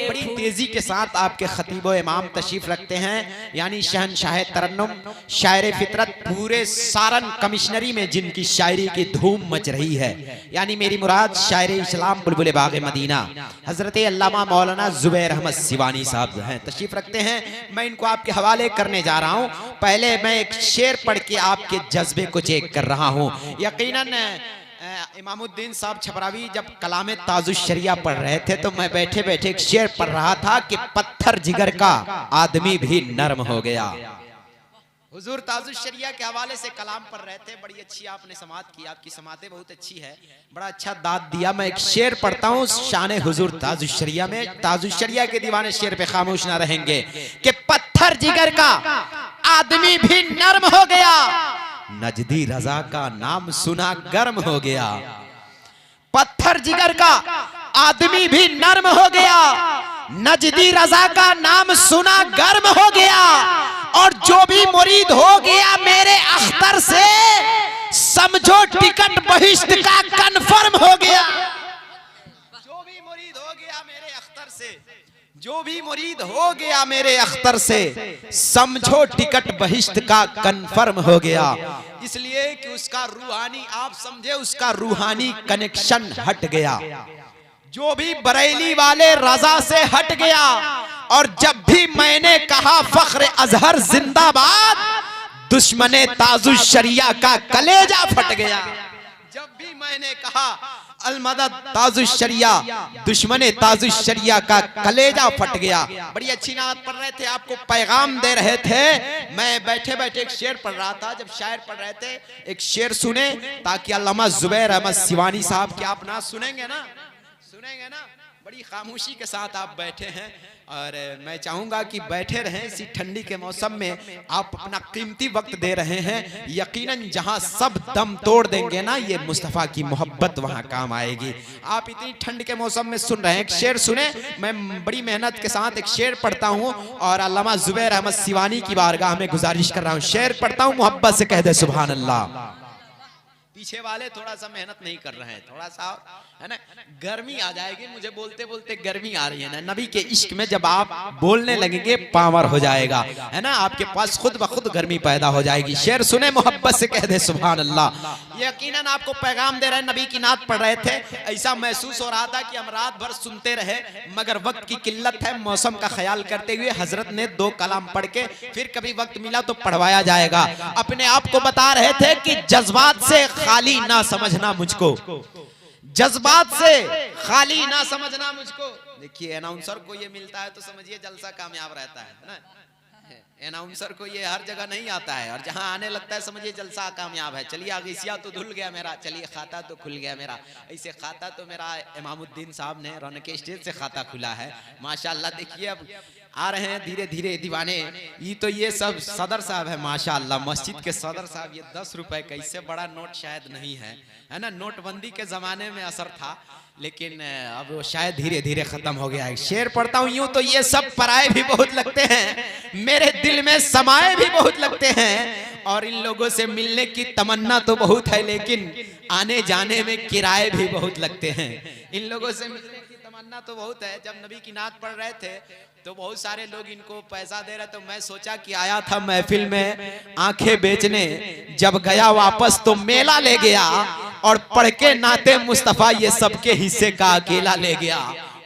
बड़ी तेजी के साथ आपके खतीब इमाम तशरीफ रखते हैं, यानी शहनशाह तरन्नुम शायर फितरत पूरे सारन कमिश्नरी में जिनकी शायरी की धूम मच रही है, यानी मेरी मुराद शायर इस्लाम बुलबुल बाग मदीना हजरत अल्लामा मौलाना जुबैर अहमद सिवानी साहब हैं, तशरीफ रखते हैं। मैं इनको आपके हवाले करने जा रहा हूँ। पहले मैं एक शेर पढ़ के आपके जज्बे को चेक कर रहा हूँ। यकीनन इमामुद्दीन साहब छपरावी जब कलामे ताजुश शरिया पढ़ रहे थे तो मैं बैठे बैठे एक शेर पढ़ रहा था कि पत्थर जिगर का आदमी भी नरम हो गया। हुजूर ताजुश शरिया के हवाले से कलाम पढ़ रहे थे, बड़ी अच्छी आपने समात की, आपकी समातें बहुत अच्छी है, बड़ा अच्छा दाद दिया। मैं एक शेर पढ़ता हूँ शान हुजूर ताजुश शरिया में। ताजुश शरिया के दीवाने शेर पे खामोश ना रहेंगे कि पत्थर जिगर का आदमी भी नरम हो गया, नजदी रजा का नाम सुना गर्म हो गया। पत्थर जिगर का आदमी भी नरम हो गया, नजदी रजा का नाम सुना गर्म हो गया। और जो भी मुरीद हो गया मेरे अख्तर से, समझो टिकट बहिश्त का कन्फर्म हो गया। जो भी मुरीद हो गया मेरे अख्तर से, जो भी मुरीद हो गया मेरे अख्तर से, समझो टिकट बहिश्त का कन्फर्म हो गया। इसलिए कि उसका रूहानी, आप समझे, उसका रूहानी कनेक्शन हट गया। जो भी बरेली वाले रजा से हट गया, और जब भी मैंने कहा फख्र अजहर जिंदाबाद, दुश्मने ताजुश शरिया का कलेजा फट गया। जब भी मैंने कहा अलमदद ताजुश शरिया, दुश्मने ताजुश शरिया का कलेजा फट गया। बड़ी अच्छी नात पढ़ रहे थे, आपको पैगाम दे रहे थे। मैं बैठे बैठे एक शेर पढ़ रहा था, जब शायर पढ़ रहे थे एक शेर सुने ताकि अल्लामा जुबैर अहमद सिवानी साहब की आप ना सुनेंगे ना, सुनेंगे ना, बड़ी खामोशी के साथ आप बैठे हैं। और मैं चाहूंगा कि बैठे रहें, इसी ठंडी के मौसम में आप अपना कीमती वक्त दे रहे हैं। यकीनन जहां सब दम तोड़ देंगे ना, ये मुस्तफ़ा की मोहब्बत वहां काम आएगी। आप इतनी ठंड के मौसम में सुन रहे हैं, एक शेर सुने। मैं बड़ी मेहनत के साथ एक शेर पढ़ता हूँ और अल्लामा जुबैर अहमद सिवानी की बारगाह में गुजारिश कर रहा हूँ। शेर पढ़ता हूँ, मोहब्बत से कह दे सुभान अल्लाह। पीछे वाले थोड़ा सा मेहनत नहीं कर रहे हैं, थोड़ा सा है ना, गर्मी आ जाएगी, मुझे बोलते बोलते गर्मी आ रही है ना। नबी के इश्क में जब आप बोलने लगेंगे पावर हो जाएगा, है ना, आपके पास खुद ब खुद गर्मी पैदा हो जाएगी। शेर सुने, मोहब्बत से कह दे सुभान अल्लाह। यकीनन आपको पैगाम दे रहे हैं, नबी की नात पढ़ रहे थे, ऐसा महसूस हो रहा था कि हम रात भर सुनते रहे, मगर वक्त की किल्लत है। मौसम का ख्याल करते हुए हजरत ने 2 कलाम पढ़ के फिर कभी वक्त मिला तो पढ़वाया जाएगा। अपने आप को बता रहे थे कि जज्बात से खाली ना समझना मुझको, जज्बात से खाली ना समझना मुझको। देखिए अनाउंसर को ये मिलता है तो समझिए जलसा कामयाब रहता है ना। अनाउंसर को ये हर जगह नहीं आता है, और जहां आने लगता है समझिए जलसा कामयाब है। चलिए अगीसिया तो धुल गया मेरा, चलिए खाता तो खुल गया मेरा। ऐसे खाता तो मेरा इमामुद्दीन साहब ने रौनक स्टेज से खाता खुला है माशाअल्लाह। देखिए अब आ रहे हैं धीरे धीरे दीवाने। ये तो ये सब सदर साहब है माशाअल्लाह, मस्जिद के सदर साहब। ये 10 रुपए का, इससे बड़ा नोट शायद नहीं है, है ना। नोटबंदी के जमाने में असर था, लेकिन अब वो शायद धीरे धीरे खत्म हो गया है। शेर पढ़ता हूँ, यूं तो ये सब पराए भी बहुत लगते हैं, मेरे दिल में समाए भी बहुत लगते हैं। और इन लोगों से मिलने की तमन्ना तो बहुत है, लेकिन आने जाने में किराए भी बहुत लगते हैं। इन लोगों से मिलने की तमन्ना तो बहुत है। जब नबी की नात पढ़ रहे थे तो बहुत सारे लोग इनको पैसा दे रहे, तो मैं सोचा कि आया था महफिल में आंखें बेचने, जब गया वापस तो मेला ले गया, और पढ़ के नाते मुस्तफा ये सबके हिस्से का अकेला ले गया।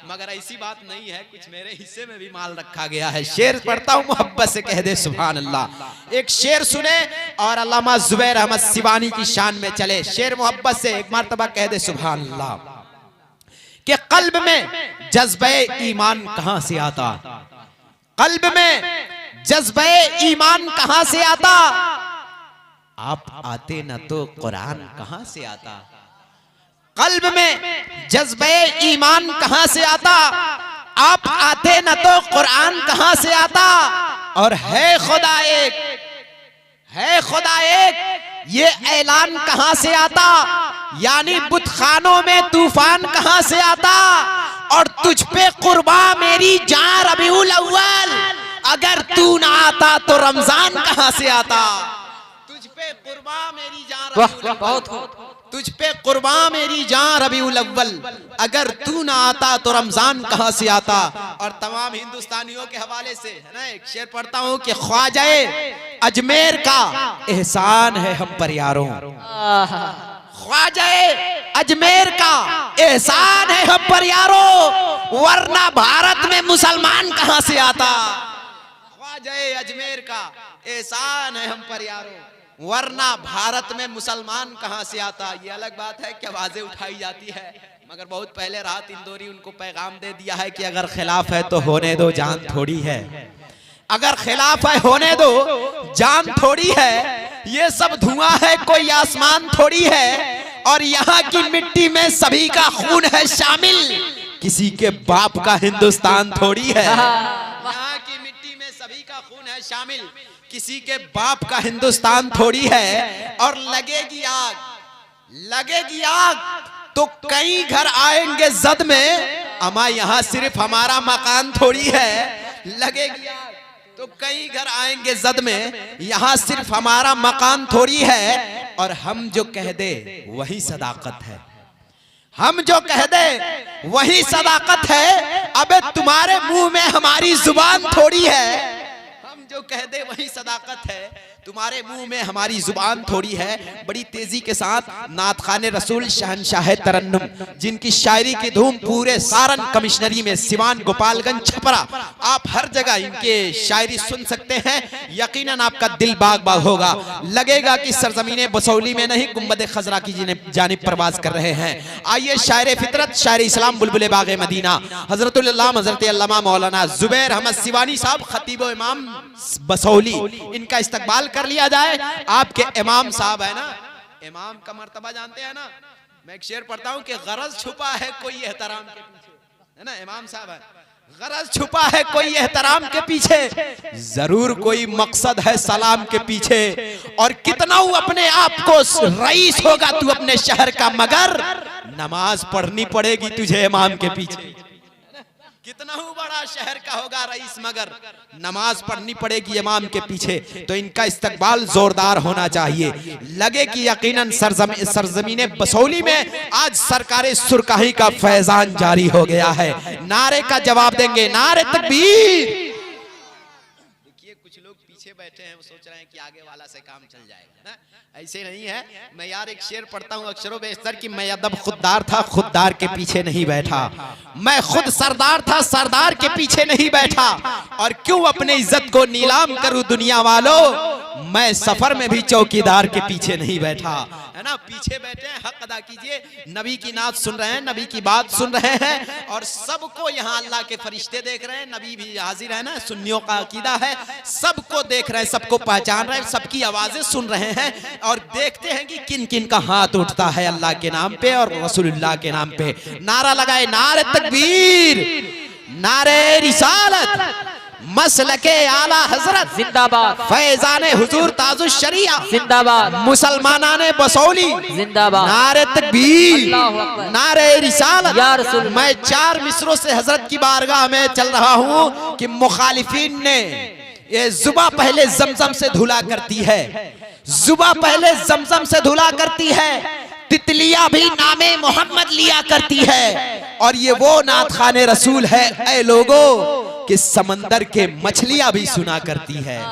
मगर ऐसी बात नहीं है, कुछ मेरे हिस्से में भी माल रखा गया है। शेर पढ़ता हूँ, मोहब्बत से कह दे सुभान अल्लाह। एक शेर सुने और अल्लामा जुबैर अहमद सिवानी की शान में चले। शेर मोहब्बत से एक मर्तबा कह दे सुभान अल्लाह। कि कल्ब में जज्बे ईमान कहां से आता, कल्ब में जज्बे ईमान कहां से आता, आप आते न तो कुरान कहां से आता। कल्ब में जज्बे ईमान कहां से आता, आप आते न तो कुरान कहां से आता। और है खुदा एक, है खुदा एक, ये ऐलान कहां से आता। यानी बुतखानों में तूफान कहां से आता। और तुझ पे कुर्बा मेरी जान रबीउल अव्वल, अगर तू ना आता तो रमजान कहां से आता। तुझ पे कुर्बा मेरी जान रबीउल अव्वल, तुझ पे कुर्बान मेरी जान रबीउल अव्वल, अगर तू ना आता तो रमजान कहां से आता। और तमाम हिंदुस्तानियों के हवाले से है ना एक शेर पढ़ता हूं कि ख्वाजाए अजमेर का एहसान है हम पर यारों, ख्वाजाए अजमेर का एहसान है हम पर यारों, वरना भारत में मुसलमान कहां से आता। ख्वाजाए अजमेर का एहसान है हम पर यारों, वरना भारत में मुसलमान कहां से आता। ये अलग बात है कि आवाजें उठाई जाती है, मगर बहुत पहले रात इंदौरी उनको पैगाम दे दिया है कि अगर खिलाफ है तो होने दो, जान थोड़ी है। अगर खिलाफ है होने दो, जान थोड़ी है। ये सब धुआं है, कोई आसमान थोड़ी है। और यहाँ की मिट्टी में सभी का खून है शामिल, किसी के बाप का हिंदुस्तान थोड़ी है। यहाँ की मिट्टी में सभी का खून है शामिल, किसी के बाप का हिंदुस्तान थोड़ी है। और लगेगी आग, लगेगी आग तो कई घर आएंगे जद में, अमा यहाँ सिर्फ हमारा मकान थोड़ी है। लगेगी आग तो कई घर आएंगे जद में, यहाँ सिर्फ हमारा मकान थोड़ी है। और हम जो कह दे वही सदाकत है, हम जो कह दे वही सदाकत है। अबे तुम्हारे मुंह में हमारी जुबान थोड़ी है, हम जो कह दे वही सदाकत है, तुम्हारे मुंह में हमारी जुबान थोड़ी है। बड़ी तेजी के साथ नात खाने रसूल शहनशाह तरन्नुम, जिनकी शायरी की धूम पूरे सारण कमिश्नरी में, सिवान, गोपालगंज, छपरा, आप हर जगह इनके शायरी सुन सकते हैं। यकीनन आपका दिल बाग बाग होगा, लगेगा कि सरजमीने बसौली में नहीं गुंबद खजरा की जानिब प्रवास कर रहे हैं। आइए शायर फितरत, शायर इस्लाम, बुलबुल बाग मदीना, हजरतुल अल्लामा हजरत अल्लामा मौलाना जुबैर अहमद सिवानी साहब, खतीब इमाम बसौली, इनका इस्तकबाल कर लिया जाए। आपके इमाम साहब है ना, इमाम का मर्तबा जानते हैं ना। मैं एक शेर पढ़ता हूं कि गरज छुपा है कोई एहतराम के पीछे, है ना, इमाम साहब है। गरज छुपा है कोई एहतराम के पीछे, जरूर कोई मकसद है सलाम के पीछे। और कितना अपने आप को रईस होगा तू अपने शहर का, मगर नमाज पढ़नी पड़ेगी तुझे इमाम के पीछे। कितना बड़ा शहर का होगा रईस, मगर नमाज पढ़नी पड़ेगी इमाम के पीछे। तो इनका इस्तकबाल जोरदार होना चाहिए। लगे कि यकीनन सरजमीने बसौली में आज सरकारे सुरकाही का फैजान जारी हो गया है। नारे का जवाब देंगे, नारे तकबीर। देखिए कुछ लोग पीछे बैठे हैं, वो सोच रहे हैं कि आगे वाला से काम चल जाएगा ना, ऐसे नहीं है। मैं यार एक शेर पढ़ता हूँ अक्षरों बेस्तर कि मैं अदब खुददार था, खुददार के पीछे नहीं बैठा। मैं खुद सरदार था, सरदार के पीछे नहीं बैठा। और क्यों अपनी इज्जत को नीलाम करूं दुनिया वालों, मैं सफर में भी चौकीदार के पीछे नहीं बैठा। है ना, पीछे बैठे हैं, हक अदा कीजिए। नबी की नात सुन रहे हैं, नबी की बात सुन रहे हैं, और सबको यहाँ अल्लाह के फरिश्ते देख रहे हैं। नबी भी हाजिर है ना, सुन्नियों का अकीदा है, सबको देख रहे हैं, सबको पहचान रहे हैं, सबकी आवाजें सुन रहे हैं। और देखते हैं कि किन किन का हाथ उठता है अल्लाह के नाम पे और रसूलुल्लाह के नाम पे। नारा लगाए, नारे तकबीर, नारे रिसालत, मसलके आला हजरत जिंदाबाद, फैजाने हुजूर ताजुश शरिया जिंदाबाद, मुसलमानाने बसौली जिंदाबाद, नारे तकबीर, नारे रिसालत या रसूल। मैं 4 मिसरों से हजरत की बारगाह में चल रहा हूँ कि मुखालिफिन ने ये जुबा पहले जमजम से धुला करती है, जुबा पहले जमजम से धुला करती है, तितलियां भी नामे मोहम्मद लिया करती है। और ये वो नात खाने रसूल है ऐ लोगों कि समंदर के मछलियां भी सुना करती है।